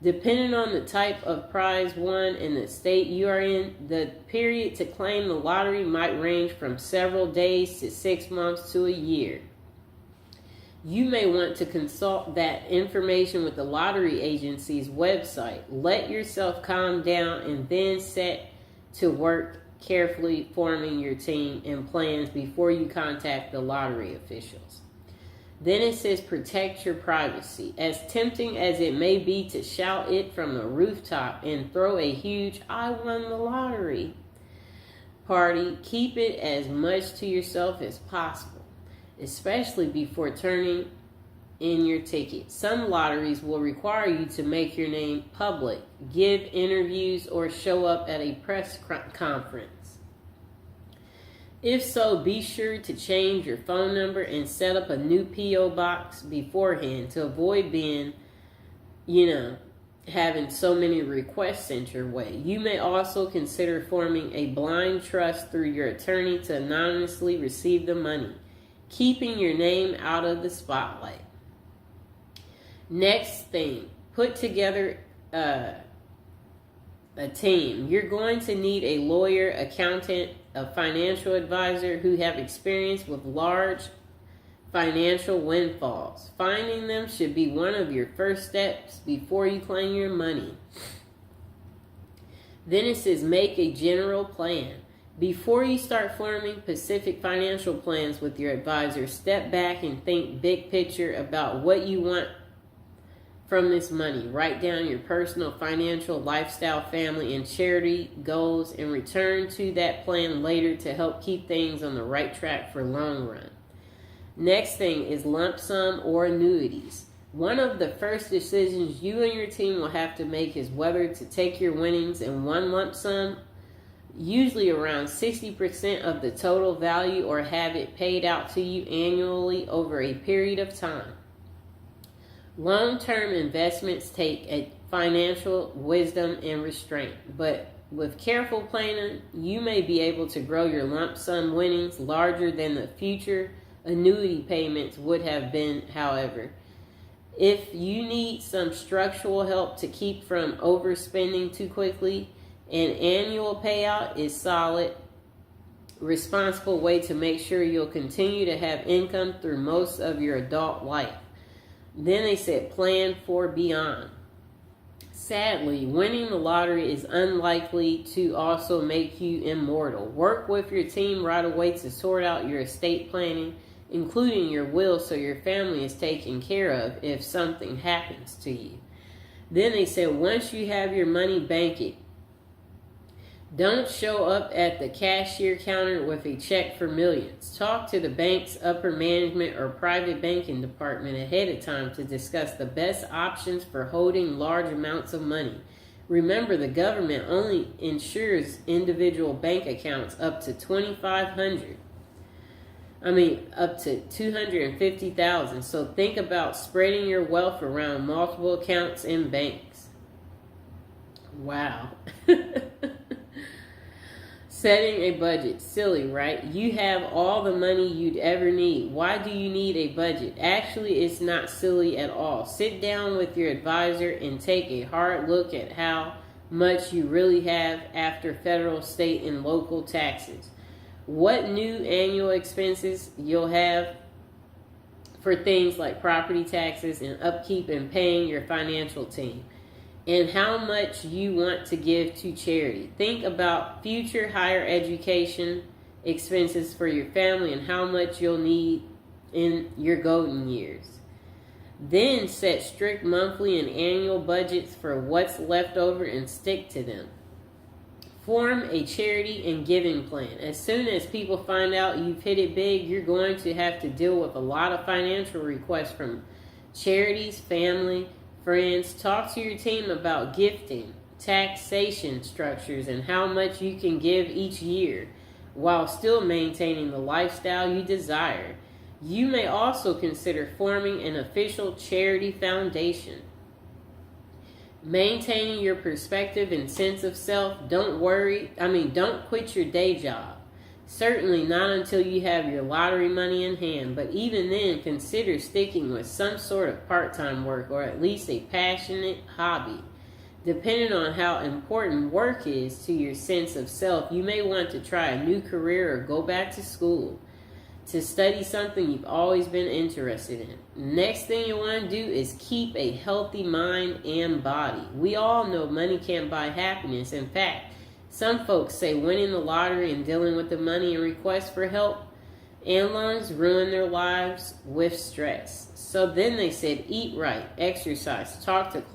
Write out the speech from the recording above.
Depending on the type of prize won and the state you are in, the period to claim the lottery might range from several days to 6 months to a year. You may want to consult that information with the lottery agency's website. Let yourself calm down and then set to work carefully forming your team and plans before you contact the lottery officials. Then it says protect your privacy. As tempting as it may be to shout it from the rooftop and throw a huge "I won the lottery" party, keep it as much to yourself as possible, especially before turning in your ticket. Some lotteries will require you to make your name public, give interviews, or show up at a press conference. If so, be sure to change your phone number and set up a new P.O. box beforehand to avoid being, having so many requests sent your way. You may also consider forming a blind trust through your attorney to anonymously receive the money, keeping your name out of the spotlight. Next thing, put together a team. You're going to need a lawyer, accountant, a financial advisor who have experience with large financial windfalls. Finding them should be one of your first steps before you claim your money. Then it says make a general plan. Before you start forming specific financial plans with your advisor, step back and think big picture about what you want from this money. Write down your personal, financial, lifestyle, family, and charity goals and return to that plan later to help keep things on the right track for long run. Next thing is lump sum or annuities. One of the first decisions you and your team will have to make is whether to take your winnings in one lump sum, usually around 60% of the total value, or have it paid out to you annually over a period of time. Long-term investments take a financial wisdom and restraint, but with careful planning, you may be able to grow your lump sum winnings larger than the future annuity payments would have been, however. If you need some structural help to keep from overspending too quickly, an annual payout is solid, responsible way to make sure you'll continue to have income through most of your adult life. Then they said plan for beyond. Sadly, winning the lottery is unlikely to also make you immortal. Work with your team right away to sort out your estate planning, including your will, so your family is taken care of if something happens to you. Then they said once you have your money, bank it. Don't show up at the cashier counter with a check for millions. Talk to the bank's upper management or private banking department ahead of time to discuss the best options for holding large amounts of money. Remember, the government only insures individual bank accounts up to $2,500. Up to $250,000. So think about spreading your wealth around multiple accounts and banks. Wow. Setting a budget. Silly, right? You have all the money you'd ever need. Why do you need a budget? Actually, it's not silly at all. Sit down with your advisor and take a hard look at how much you really have after federal, state, and local taxes. What new annual expenses you'll have for things like property taxes and upkeep and paying your financial team, and how much you want to give to charity. Think about future higher education expenses for your family and how much you'll need in your golden years. Then set strict monthly and annual budgets for what's left over and stick to them. Form a charity and giving plan. As soon as people find out you've hit it big, you're going to have to deal with a lot of financial requests from charities, family, friends. Talk to your team about gifting, taxation structures, and how much you can give each year while still maintaining the lifestyle you desire. You may also consider forming an official charity foundation. Maintaining your perspective and sense of self. Don't quit your day job. Certainly not until you have your lottery money in hand, but even then, consider sticking with some sort of part-time work or at least a passionate hobby. Depending on how important work is to your sense of self, you may want to try a new career or go back to school to study something you've always been interested in. Next thing you want to do is keep a healthy mind and body. We all know money can't buy happiness. In fact, some folks say winning the lottery and dealing with the money and requests for help and loans ruin their lives with stress. So then they said, eat right, exercise, talk to close